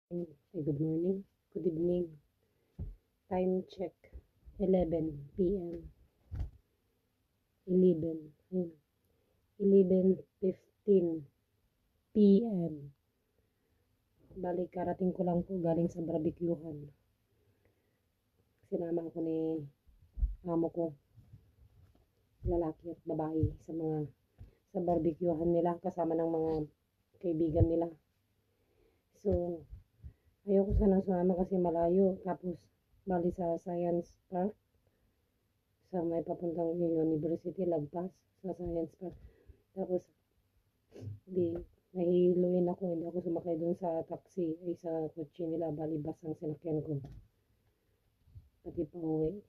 Ay, good morning. Good evening. Time check. 11 p.m. 11. Ayun. 11:15 p.m. Balik karating ko lang po galing sa barbecuehan. Sinama ako ni amo ko, lalaki at babae, sa barbecuehan nila kasama ng mga kaibigan nila. So, ayoko sanang sumama kasi malayo. Tapos, bali sa Science Park, sa may papuntang University, lagpas sa Science Park. Tapos, di, nahihiluin ako, hindi ako sumakay dun sa taxi, ay sa kotse nila, bali bus ang sinakyan ko. Pati pa uwi.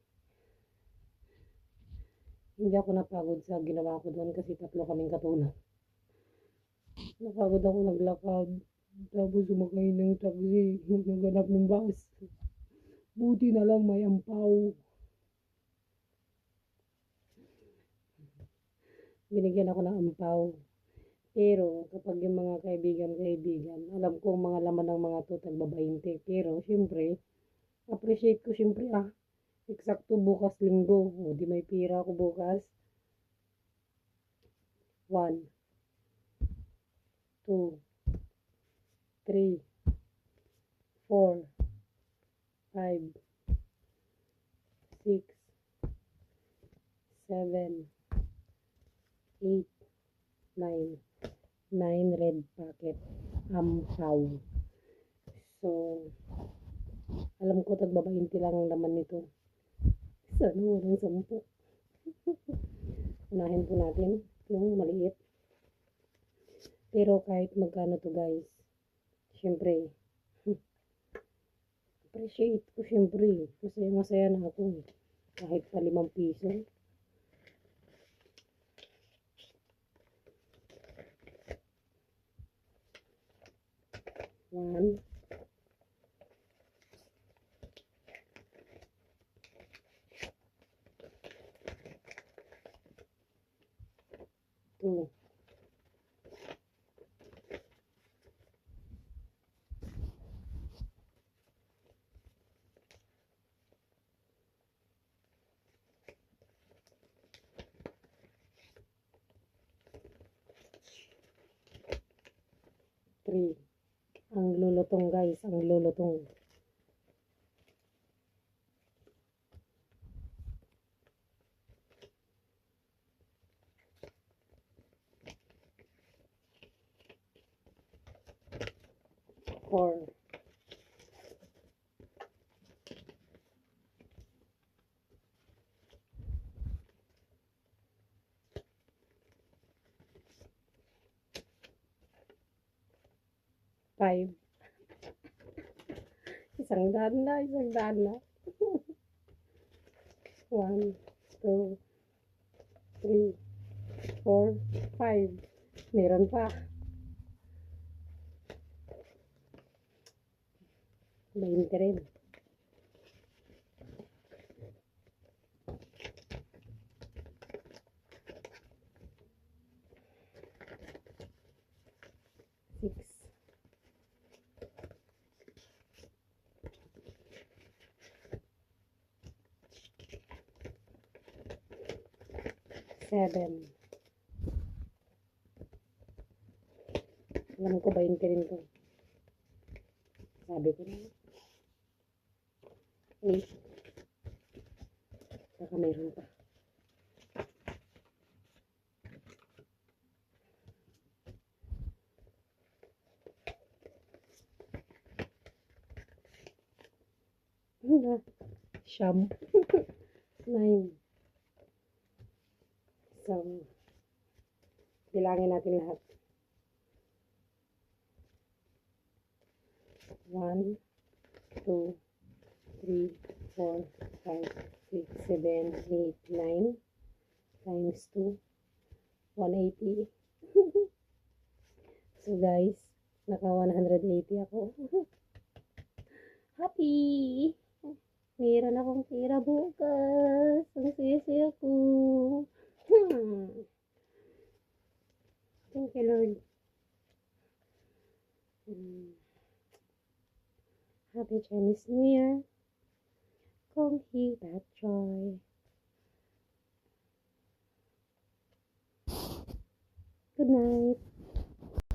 Hindi ako napagod sa ginawa ko doon kasi tatlo kaming katulong. Napagod ako naglakad. Tapos sumakay ng taxi, naghanap ng bus. Buti na lang may ampaw. Binigyan ako ng ampaw. Pero kapag yung mga kaibigan, alam ko ang mga laman ng mga to tagba-20. Pero syempre, appreciate ko syempre eksakto bukas linggo. O di may pira ako bukas. 1, 2, 3, 4, 5, 6, 7, 8, 9. 9 red packet. Ampaw. So, alam ko tagba-20 lang ang laman nito. Sana walang 10. Unahin po natin yung maliit. Pero kahit magkano to guys, syempre, appreciate ko syempre. Masaya na ako. Kahit pa 5 piso. 1, 2, 3. Ang lulutong guys, ang lulutong. 4, 5. Isang daan na. 1, 2, 3, 4, 5. Meron pa. 20 rin. 6, 7. Alam ko 20 rin to. Sabi ko na. 8. Saka meron pa. Siyam. 9. So, bilangin natin lahat. 1, 2, 3, 4, 5, 6, 7, 8, 9 times 2, 180. So guys, naka 180 ako. Happy! Meron akong pera bukas. Ang saya-saya ko. Thank you, Lord. Happy Chinese New Year. Kong Hee Bat Joy. Good night.